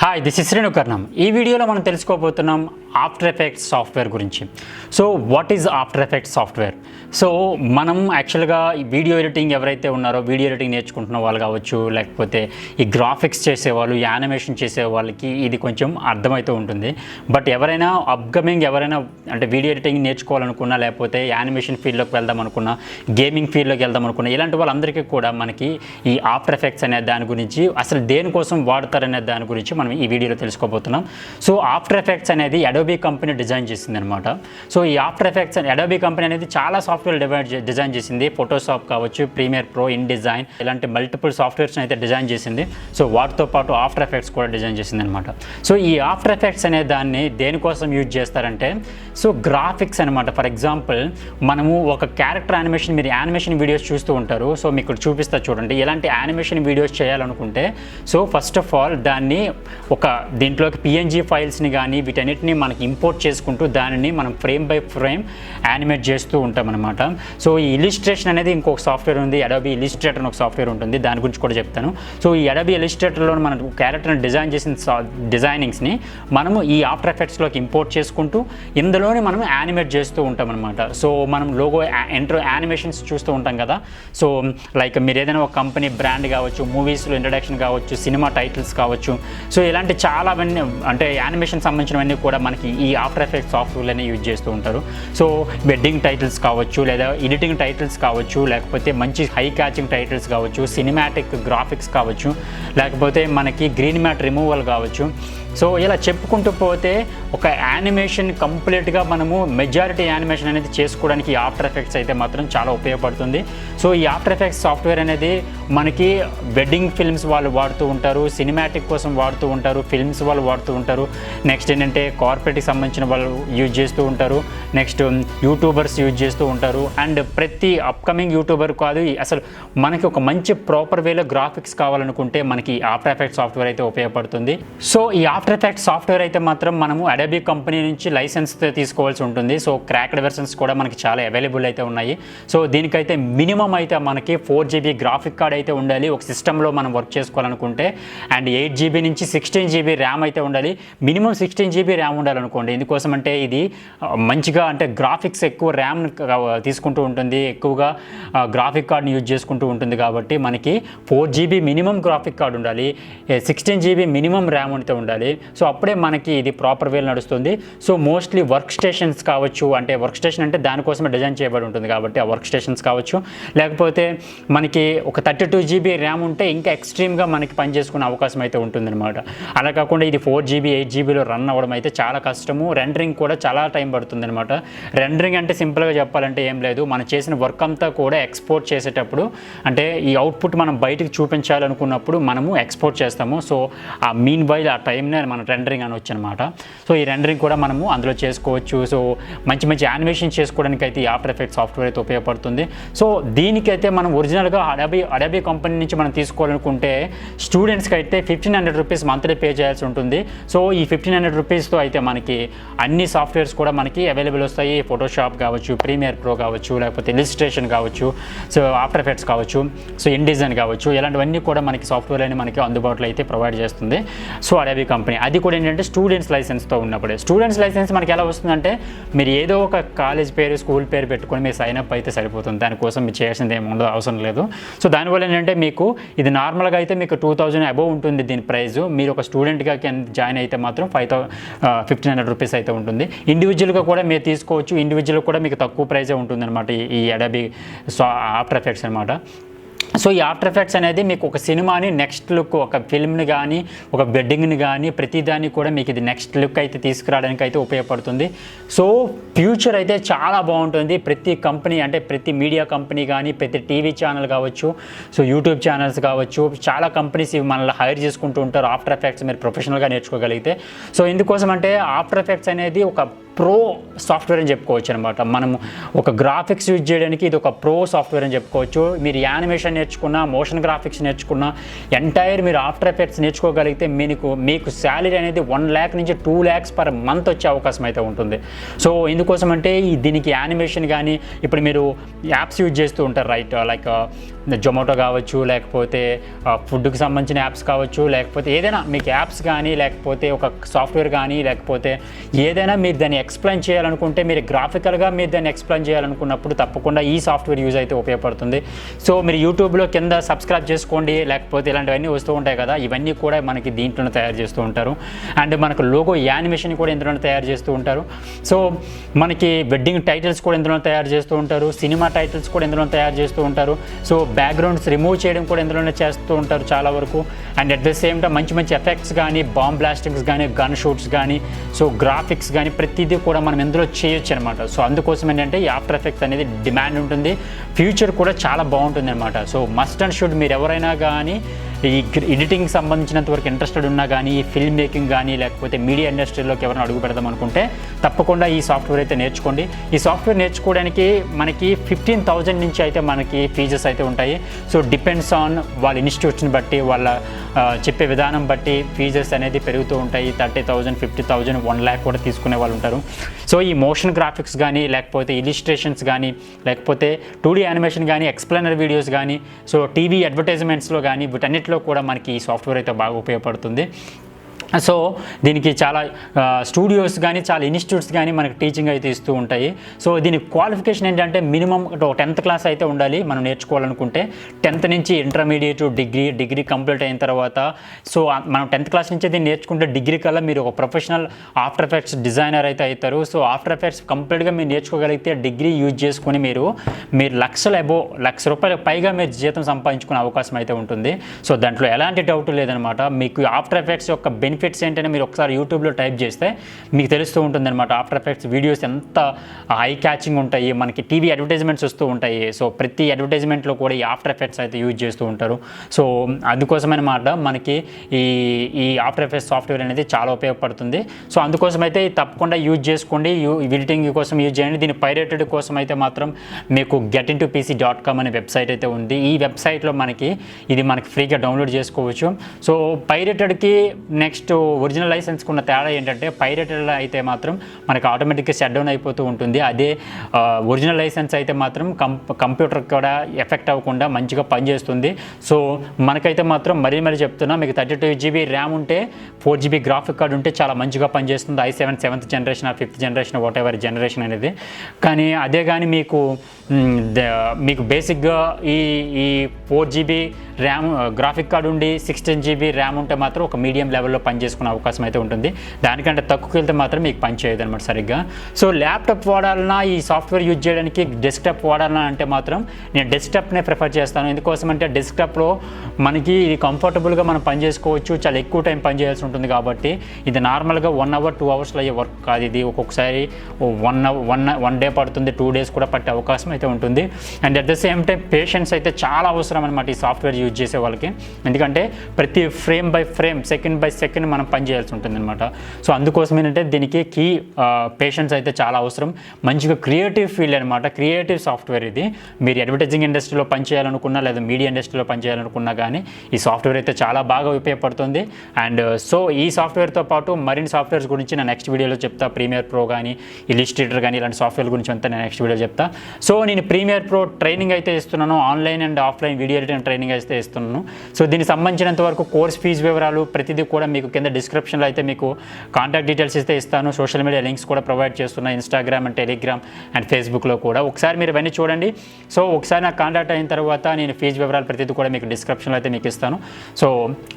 Hi, this is Srinu కరణం. ఈ వీడియోలో మనం తెలుసుకోబోతున్నాం ఆఫ్టర్ ఎఫెక్ట్స్ సాఫ్ట్వేర్ గురించి. So what is after effects software? So మనం యాక్చువల్గా ఈ వీడియో ఎడిటింగ్ ఎవరైతే ఉన్నారో, వీడియో ఎడిటింగ్ నేర్చుకుంటున్న వాళ్ళు కావచ్చు, లేకపోతే ఈ గ్రాఫిక్స్ చేసేవాళ్ళు, యానిమేషన్ చేసే వాళ్ళకి ఇది కొంచెం అర్థమవుతూ ఉంటుంది. బట్ ఎవరైనా అప్కమింగ్ అంటే వీడియో ఎడిటింగ్ నేర్చుకోవాలనుకున్నా, లేకపోతే యానిమేషన్ ఫీల్డ్లోకి వెళ్దాం అనుకున్నా, గేమింగ్ ఫీల్డ్లోకి వెళ్దాం అనుకున్నా, ఇలాంటి వాళ్ళందరికీ కూడా మనకి ఈ ఆఫ్టర్ ఎఫెక్ట్స్ అనే దాని గురించి, అసలు దేనికోసం వాడతారనే దాని గురించి మనం ఈ వీడియోలో తెలుసుకోబోతున్నాం. సో ఆఫ్టర్ ఎఫెక్ట్స్ అనేది అడోబీ కంపెనీ డిజైన్ చేసింది అనమాట. సో ఈ ఆఫ్టర్ ఎఫెక్ట్స్ అడోబీ కంపెనీ అనేది చాలా సాఫ్ట్వేర్ డిజైన్ చేసింది. ఫోటోషాప్ కావచ్చు, ప్రీమియర్ ప్రో, ఇన్ డిజైన్, ఇలాంటి మల్టిపుల్ సాఫ్ట్వేర్స్ అయితే డిజైన్ చేసింది. సో వాటితో పాటు ఆఫ్టర్ ఎఫెక్ట్స్ కూడా డిజైన్ చేసింది అనమాట. సో ఈ ఆఫ్టర్ ఎఫెక్ట్స్ అనే దాన్ని దేనికోసం యూజ్ చేస్తారంటే, సో గ్రాఫిక్స్ అనమాట. ఫర్ ఎగ్జాంపుల్, మనము ఒక క్యారెక్టర్ యానిమేషన్, మీరు యానిమేషన్ వీడియోస్ చూస్తూ ఉంటారు. సో మీకు చూపిస్తా చూడండి. ఇలాంటి యానిమేషన్ వీడియోస్ చేయాలనుకుంటే, సో ఫస్ట్ ఆఫ్ ఆల్ దాన్ని ఒక దీంట్లోకి పిఎన్జీ ఫైల్స్ని కానీ వీటన్నిటిని మనకి ఇంపోర్ట్ చేసుకుంటూ దానిని మనం ఫ్రేమ్ బై ఫ్రేమ్ యానిమేట్ చేస్తూ ఉంటాం అనమాట. సో ఈ ఇలిస్ట్రేషన్ అనేది ఇంకొక సాఫ్ట్వేర్ ఉంది, అడోబీ ఇలిస్ట్రేటర్ అని ఒక సాఫ్ట్వేర్ ఉంటుంది. దాని గురించి కూడా చెప్తాను. సో ఈ అడోబీ ఇలిస్ట్రేటర్లో మనం క్యారెక్టర్ని డిజైన్ చేసిన డిజైనింగ్స్ని మనము ఈ ఆఫ్టర్ ఎఫెక్ట్స్లోకి ఇంపోర్ట్ చేసుకుంటూ ఇందులోనే మనం యానిమేట్ చేస్తూ ఉంటాం అనమాట. సో మనం లోగో ఎంట్రో యానిమేషన్స్ చూస్తూ ఉంటాం కదా. సో లైక్ మీరు ఏదైనా ఒక కంపెనీ బ్రాండ్ కావచ్చు, మూవీస్లో ఇంట్రడక్షన్ కావచ్చు, సినిమా టైటిల్స్ కావచ్చు, సో ఇలాంటి చాలావన్నీ అంటే యానిమేషన్ సంబంధించినవన్నీ కూడా మనకి ఈ ఆఫ్టర్ ఎఫెక్ట్స్ సాఫ్ట్వేర్లోనే యూజ్ చేస్తూ ఉంటారు. సో వెడ్డింగ్ టైటిల్స్ కావచ్చు, లేదా ఎడిటింగ్ టైటిల్స్ కావచ్చు, లేకపోతే మంచి హై క్యాచింగ్ టైటిల్స్ కావచ్చు, సినిమాటిక్ గ్రాఫిక్స్ కావచ్చు, లేకపోతే మనకి గ్రీన్ మ్యాట్ రిమూవల్ కావచ్చు. సో ఇలా చెప్పుకుంటూ పోతే ఒక యానిమేషన్ కంప్లీట్గా మనము మెజారిటీ యానిమేషన్ అనేది చేసుకోవడానికి ఈ ఆఫ్టర్ ఎఫెక్ట్స్ అయితే మాత్రం చాలా ఉపయోగపడుతుంది. సో ఈ ఆఫ్టర్ ఎఫెక్ట్స్ సాఫ్ట్వేర్ అనేది మనకి వెడ్డింగ్ ఫిల్మ్స్ వాళ్ళు వాడుతూ ఉంటారు, సినిమాటిక్ కోసం వాడుతూ ఉంటారు, ఫిల్మ్స్ వాళ్ళు వాడుతూ ఉంటారు. నెక్స్ట్ ఏంటంటే కార్పొరేట్కి సంబంధించిన వాళ్ళు యూజ్ చేస్తూ ఉంటారు. నెక్స్ట్ యూట్యూబర్స్ యూజ్ చేస్తూ ఉంటారు. అండ్ ప్రతి అప్కమింగ్ యూట్యూబర్ కాదు, అసలు మనకి ఒక మంచి ప్రాపర్ వేలో గ్రాఫిక్స్ కావాలనుకుంటే మనకి ఆఫ్టర్ ఎఫెక్ట్స్ సాఫ్ట్వేర్ అయితే ఉపయోగపడుతుంది. సో ఈ ఆఫ్టర్ ఎఫెక్ట్స్ సాఫ్ట్వేర్ అయితే మాత్రం మనము అడోబీ కంపెనీ నుంచి లైసెన్స్ తీసుకోవాల్సి ఉంటుంది. సో క్రాక్డ్ వెర్షన్స్ కూడా మనకి చాలా అవైలబుల్ అయితే ఉన్నాయి. సో దీనికైతే మినిమం అయితే మనకి 4 GB గ్రాఫిక్ కార్డ్ అయితే ఉండాలి ఒక సిస్టంలో మనం వర్క్ చేసుకోవాలనుకుంటే. అండ్ 8 GB నుంచి 16 GB ర్యామ్ అయితే ఉండాలి. మినిమం 16 GB ర్యామ్ ఉండాలనుకోండి. ఎందుకోసం అంటే ఇది మంచిగా అంటే గ్రాఫిక్స్ ఎక్కువ ర్యామ్ తీసుకుంటూ ఉంటుంది, ఎక్కువగా గ్రాఫిక్ కార్డ్ని యూజ్ చేసుకుంటూ ఉంటుంది. కాబట్టి మనకి 4 GB మినిమం గ్రాఫిక్ కార్డ్ ఉండాలి, 16 GB మినిమం ర్యామ్ అయితే ఉండాలి. సో అప్పుడే మనకి ఇది ప్రాపర్ వేలో నడుస్తుంది. సో మోస్ట్లీ వర్క్ స్టేషన్స్ కావచ్చు, అంటే వర్క్ స్టేషన్ అంటే దానికోసమే డిజైన్ చేయబడి ఉంటుంది కాబట్టి ఆ వర్క్ స్టేషన్స్ కావచ్చు, లేకపోతే మనకి ఒక 32 GB ర్యామ్ ఉంటే ఇంకా ఎక్స్ట్రీమ్గా మనకి పనిచేసుకునే అవకాశం అయితే ఉంటుందన్నమాట. అలా కాకుండా ఇది 4 GB 8 GBలో రన్ అవ్వడం అయితే చాలా కష్టము. రెండరింగ్ కూడా చాలా టైం పడుతుంది అనమాట. రెండరింగ్ అంటే సింపుల్గా చెప్పాలంటే ఏం లేదు, మనం చేసిన వర్క్ అంతా కూడా ఎక్స్పోర్ట్ చేసేటప్పుడు, అంటే ఈ అవుట్పుట్ మనం బయటకు చూపించాలనుకున్నప్పుడు మనము ఎక్స్పోర్ట్ చేస్తాము. సో ఆ మీన్ వైల్ ఆ టైంనే మన రెండరింగ్ అని వచ్చనమాట. సో ఈ రెండరింగ్ కూడా మనము అందులో చేసుకోవచ్చు. సో మంచి మంచి యానిమేషన్ చేసుకోవడానికి అయితే ఈ ఆఫ్టర్ ఎఫెక్ట్స్ సాఫ్ట్వేర్ అయితే ఉపయోగపడుతుంది. సో దీనికైతే మనం ఒరిజినల్గా అడోబీ కంపెనీ నుంచి మనం తీసుకోవాలనుకుంటే స్టూడెంట్స్కి అయితే 1500 రూపీస్ మంత్లీ పే చేయాల్సి ఉంటుంది. సో ఈ 1500 రూపీస్తో అయితే మనకి అన్ని సాఫ్ట్వేర్స్ కూడా మనకి అవైలబుల్ వస్తాయి. ఫోటోషాప్ కావచ్చు, ప్రీమియర్ ప్రో కావచ్చు, లేకపోతే ఇలిస్ట్రేషన్ కావచ్చు, సో ఆఫ్టర్ ఎఫెక్ట్స్ కావచ్చు, సో ఇన్ డిజైన్ కావచ్చు, ఇలాంటివన్నీ కూడా మనకి సాఫ్ట్వేర్ అని మనకి అందుబాటులో అయితే ప్రొవైడ్ చేస్తుంది. సో అడోబీ కంపెనీ అది కూడా ఏంటంటే స్టూడెంట్స్ లైసెన్స్తో ఉన్నప్పుడే. స్టూడెంట్స్ లైసెన్స్ మనకి ఎలా వస్తుందంటే, మీరు ఏదో ఒక కాలేజ్ పేరు, స్కూల్ పేరు పెట్టుకొని మీరు సైన్ అప్ అయితే సరిపోతుంది. దానికోసం మీరు చేయాల్సింది ఏమి ఉండదు, అవసరం లేదు. సో దానివల్ల ఏంటంటే మీకు ఇది నార్మల్గా అయితే మీకు 2000 అబోవ్ ఉంటుంది దీని ప్రైస్. మీరు ఒక స్టూడెంట్గా జాయిన్ అయితే మాత్రం 1500 రూపీస్ అయితే ఉంటుంది. ఇండివిజువల్గా కూడా మీరు తీసుకోవచ్చు. ఇండివిజువల్ కూడా మీకు తక్కువ ప్రైజే ఉంటుంది అనమాట ఈ అడోబీ ఆఫ్టర్ ఎఫెక్ట్స్ అనమాట. సో ఈ ఆఫ్టర్ ఎఫెక్ట్స్ అనేది మీకు ఒక సినిమాని నెక్స్ట్ లుక్, ఒక ఫిల్మ్ని కానీ, ఒక వెడ్డింగ్ని కానీ, ప్రతిదాన్ని కూడా మీకు ఇది నెక్స్ట్ లుక్ అయితే తీసుకురావడానికి అయితే ఉపయోగపడుతుంది. సో ఫ్యూచర్ అయితే చాలా బాగుంటుంది. ప్రతి కంపెనీ అంటే ప్రతి మీడియా కంపెనీ కానీ, ప్రతి టీవీ ఛానల్ కావచ్చు, సో యూట్యూబ్ ఛానల్స్ కావచ్చు, చాలా కంపెనీస్ మనల్ని హైర్ చేసుకుంటూ ఉంటారు ఆఫ్టర్ ఎఫెక్ట్స్ మీరు ప్రొఫెషనల్గా నేర్చుకోగలిగితే. సో ఎందుకోసం అంటే ఆఫ్టర్ ఎఫెక్ట్స్ అనేది ఒక ప్రో సాఫ్ట్వేర్ అని చెప్పుకోవచ్చు అనమాట. మనము ఒక గ్రాఫిక్స్ యూజ్ చేయడానికి ఇది ఒక ప్రో సాఫ్ట్వేర్ అని చెప్పుకోవచ్చు. మీరు యానిమేషన్ నేర్చుకున్నా, మోషన్ గ్రాఫిక్స్ నేర్చుకున్నా, ఎంటైర్ మీరు ఆఫ్టర్ ఎఫెక్ట్స్ నేర్చుకోగలిగితే మీకు శాలరీ అనేది 1 lakh నుంచి 2 lakhs per month వచ్చే అవకాశం అయితే ఉంటుంది. సో ఎందుకోసం అంటే దీనికి యానిమేషన్ కానీ, ఇప్పుడు మీరు యాప్స్ యూజ్ చేస్తూ ఉంటారు రైట్, లైక్ జొమాటో కావచ్చు, లేకపోతే ఫుడ్కి సంబంధించిన యాప్స్ కావచ్చు, లేకపోతే ఏదైనా మీకు యాప్స్ కానీ, లేకపోతే ఒక సాఫ్ట్వేర్ కానీ, లేకపోతే ఏదైనా మీరు దాన్ని ఎక్స్ప్లెయిన్ చేయాలనుకుంటే, మీరు గ్రాఫికల్గా మీరు దాన్ని ఎక్స్ప్లెయిన్ చేయాలనుకున్నప్పుడు తప్పకుండా ఈ సాఫ్ట్వేర్ యూజ్ అయితే ఉపయోగపడుతుంది. సో మీరు యూట్యూబ్లో కింద సబ్స్క్రైబ్ చేసుకోండి, లేకపోతే ఇలాంటివన్నీ వస్తూ ఉంటాయి కదా, ఇవన్నీ కూడా మనకి దీంట్లోనే తయారు చేస్తూ ఉంటారు. అండ్ మనకు లోగో యానిమేషన్ కూడా ఇందులోనే తయారు చేస్తూ ఉంటారు. సో మనకి వెడ్డింగ్ టైటిల్స్ కూడా ఇందులో తయారు చేస్తూ ఉంటారు, సినిమా టైటిల్స్ కూడా ఇందులో తయారు చేస్తూ ఉంటారు. సో బ్యాక్గ్రౌండ్స్ రిమూవ్ చేయడం కూడా ఇందులోనే చేస్తూ ఉంటారు చాలా వరకు. And at the same time మంచి మంచి ఎఫెక్ట్స్ కానీ, బాంబ్ బ్లాస్టింగ్స్ కానీ, గన్ షూట్స్ కానీ, సో గ్రాఫిక్స్ కానీ ప్రతిదీ కూడా మనం ఇందులో చేయొచ్చు అనమాట. సో అందుకోసం ఏంటంటే ఈ ఆఫ్టర్ ఎఫెక్ట్స్ అనేది డిమాండ్ ఉంటుంది, ఫ్యూచర్ కూడా చాలా బాగుంటుంది అనమాట. సో మస్ట్ అండ్ షుడ్ మీరు ఎవరైనా కానీ ఈ ఎడిటింగ్ సంబంధించినంత వరకు ఇంట్రెస్టెడ్ ఉన్నా కానీ, ఈ ఫిల్మ్ మేకింగ్ కానీ, లేకపోతే మీడియా ఇండస్ట్రీలోకి ఎవరైనా అడుగు పెడదాం అనుకుంటే తప్పకుండా ఈ సాఫ్ట్వేర్ అయితే నేర్చుకోండి. ఈ సాఫ్ట్వేర్ నేర్చుకోవడానికి మనకి 15,000 నుంచి అయితే మనకి ఫీజెస్ అయితే ఉంటాయి. సో డిపెండ్స్ ఆన్ వాళ్ళ ఇన్స్టిట్యూట్స్ని బట్టి, వాళ్ళ చెప్పే విధానం బట్టి ఫీజెస్ అనేది పెరుగుతూ ఉంటాయి. 30,000, 50,000, 1 lakh కూడా తీసుకునే వాళ్ళు ఉంటారు. సో ఈ మోషన్ గ్రాఫిక్స్ కానీ, లేకపోతే ఇలిస్ట్రేషన్స్ కానీ, లేకపోతే 2D యానిమేషన్ కానీ, ఎక్స్ప్లెయినర్ వీడియోస్ కానీ, సో టీవీ అడ్వర్టైజ్మెంట్స్లో కానీ, వీటన్నిటిలో కూడా మనకి ఈ సాఫ్ట్వేర్ అయితే బాగా ఉపయోగపడుతుంది. సో దీనికి చాలా స్టూడియోస్ కానీ, చాలా ఇన్స్టిట్యూట్స్ కానీ మనకి టీచింగ్ అయితే ఇస్తూ ఉంటాయి. సో దీని క్వాలిఫికేషన్ ఏంటంటే మినిమం 10th క్లాస్ అయితే ఉండాలి మనం నేర్చుకోవాలనుకుంటే. 10th నుంచి ఇంటర్మీడియట్, డిగ్రీ కంప్లీట్ అయిన తర్వాత, సో మనం 10th క్లాస్ నుంచి దీన్ని నేర్చుకుంటే డిగ్రీ కల్లా మీరు ఒక ప్రొఫెషనల్ ఆఫ్టర్ ఎఫెక్ట్స్ డిజైనర్ అయితే అవుతారు. సో ఆఫ్టర్ ఎఫెక్ట్స్ కంప్లీట్గా మీరు నేర్చుకోగలిగితే డిగ్రీ యూజ్ చేసుకుని మీరు ₹1,00,000 పైగా మీరు జీతం సంపాదించుకునే అవకాశం అయితే ఉంటుంది. సో దాంట్లో ఎలాంటి డౌట్ లేదనమాట. మీకు ఆఫ్టర్ ఎఫెక్ట్స్ యొక్క బెనిఫిట్స్ ఏంటంటే మీరు ఒకసారి యూట్యూబ్లో టైప్ చేస్తే మీకు తెలుస్తూ ఉంటుంది అనమాట. ఆఫ్టర్ ఎఫెక్ట్స్ వీడియోస్ ఎంత ఐ క్యాచింగ్ ఉంటాయి, మనకి టీవీ అడ్వర్టైజ్మెంట్స్ వస్తూ ఉంటాయి. సో ప్రతి అడ్వర్టైజ్మెంట్లో కూడా ఈ ఆఫ్టర్ ఎఫెక్ట్స్ అయితే యూజ్ చేస్తూ ఉంటారు. సో అందుకోసమన్నమాట మనకి ఈ ఆఫ్టర్ ఎఫెక్ట్స్ సాఫ్ట్వేర్ అనేది చాలా ఉపయోగపడుతుంది. సో అందుకోసం అయితే తప్పకుండా యూజ్ చేసుకోండి, ఎడిటింగ్ కోసం యూజ్ చేయండి. దీని పైరేటెడ్ కోసం అయితే మాత్రం మీకు getintoPC.com అనే వెబ్సైట్ అయితే ఉంది. ఈ వెబ్సైట్లో మనకి ఫ్రీగా డౌన్లోడ్ చేసుకోవచ్చు. సో పైరేటెడ్కి నెక్స్ట్ ఒరిజినల్ లైసెన్స్కి ఉన్న తేడా ఏంటంటే, పైరేటెడ్ అయితే మాత్రం మనకి ఆటోమేటిక్గా షట్ డౌన్ అయిపోతూ ఉంటుంది. అదే ఒరిజినల్ లైసెన్స్ అయితే మాత్రం కంప్యూటర్ కూడా ఎఫెక్ట్ అవ్వకుండా మంచిగా పనిచేస్తుంది. సో మనకైతే మాత్రం మరీ చెప్తున్నా, మీకు 32GB ర్యామ్ ఉంటే, 4GB గ్రాఫిక్ కార్డ్ ఉంటే చాలా మంచిగా పనిచేస్తుంది. i7 7th generation, 5th generation, what ever generation అనేది. కానీ అదే కానీ మీకు బేసిక్గా ఈ 4GB ర్యామ్ గ్రాఫిక్ కార్డ్ ఉండి 16GB ర్యామ్ ఉంటే మాత్రం ఒక మీడియం లెవెల్లో పనిచేసుకునే అవకాశం అయితే ఉంటుంది. దానికంటే తక్కువకి వెళ్తే మాత్రం మీకు పని చేయదు అనమాట సరిగ్గా. సో ల్యాప్టాప్ వాడాలన్నా, ఈ సాఫ్ట్వేర్ యూజ్ చేయడానికి డెస్క్టాప్ వాడాలన్నా అంటే మాత్రం నేను డెస్క్టాప్నే ప్రిఫర్ చేస్తాను. ఎందుకోసం అంటే డెస్క్టాప్లో మనకి ఇది కంఫర్టబుల్గా మనం పని చేసుకోవచ్చు, చాలా ఎక్కువ టైం పని చేయాల్సి ఉంటుంది. కాబట్టి ఇది నార్మల్గా 1 hour 2 hours అయ్యే వర్క్ కాదు. ఇది ఒక్కొక్కసారి 1 day పడుతుంది, 2 days కూడా పట్టే అవకాశం అయితే ఉంటుంది. And at the same time patience అయితే చాలా అవసరం అనమాట ఈ సాఫ్ట్వేర్ యూజ్ చేసే వాళ్ళకి. ఎందుకంటే ప్రతి frame by frame, second by second మనం పని చేయాల్సి ఉంటుంది అనమాట. సో అందుకోసం ఏంటంటే దీనికి పేషెన్స్ అయితే చాలా అవసరం. మంచిగా క్రియేటివ్ ఫీల్డ్ అనమాట, క్రియేటివ్ సాఫ్ట్వేర్ ఇది. మీరు అడ్వర్టైజింగ్ ఇండస్ట్రీలో పనిచేయాలనుకున్నా, లేదా మీడియా ఇండస్ట్రీలో పనిచేయాలనుకున్నా కానీ ఈ సాఫ్ట్వేర్ అయితే చాలా బాగా ఉపయోగపడుతుంది. అండ్ సో ఈ సాఫ్ట్వేర్తో పాటు మరిన్ని సాఫ్ట్వేర్స్ గురించి నేను నెక్స్ట్ వీడియోలో చెప్తా. ప్రీమియర్ ప్రో కానీ, ఇలిస్ట్రేటర్ కానీ, ఇలాంటి సాఫ్ట్వేర్ గురించి అంతా నేను నెక్స్ట్ వీడియో చెప్తా. సో నేను ప్రీమియర్ ప్రో ట్రైనింగ్ అయితే ఇస్తున్నాను, online and offline video editing training అయితే ఇస్తున్నాను. సో దీనికి సంబంధించినంత వరకు కోర్స్ ఫీజు వివరాలు ప్రతిదీ కూడా మీకు కింద డిస్క్రిప్షన్లో అయితే మీకు కాంటాక్ట్ డీటెయిల్స్ అయితే ఇస్తాను. సోషల్ మీడియా లింక్స్ కూడా ప్రొవైడ్ చేస్తున్నా, ఇన్స్టాగ్రామ్ అండ్ టెలిగ్రామ్ అండ్ ఫేస్బుక్లో కూడా. ఒకసారి మీరు ఇవన్నీ చూడండి. సో ఒకసారి నాకు కాంటాక్ట్ అయిన తర్వాత నేను ఫీజు వివరాలు ప్రతిదీ కూడా మీకు డిస్క్రిప్షన్లో అయితే మీకు ఇస్తాను. సో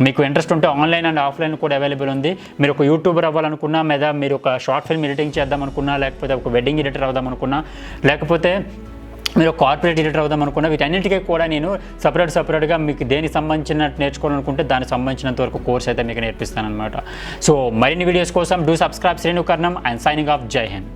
మీకు ఇంట్రెస్ట్ ఉంటే ఆన్లైన్ అండ్ ఆఫ్లైన్ కూడా అవైలబుల్ ఉంది. మీరు ఒక యూట్యూబర్ అవ్వాలనుకున్నా, లేదా మీరు ఒక షార్ట్ ఫిల్మ్ ఎడిటింగ్ చేద్దాం అనుకున్నా, లేకపోతే ఒక వెడ్డింగ్ ఎడిటర్ అవుదాం అనుకున్నా, లేకపోతే మీరు కార్పొరేట్ ఎడిటర్ అవుదాం అనుకున్నా, వీటన్నిటికీ కూడా నేను సపరేట్గా మీకు దేనికి సంబంధించినట్టు నేర్చుకోవాలనుకుంటే దానికి సంబంధించినంత వరకు కోర్స్ అయితే మీకు నేర్పిస్తాను అనమాట. సో మరిన్ని వీడియోస్ కోసం do subscribe Sreenu Karnam. I'm signing off. జై హింద్.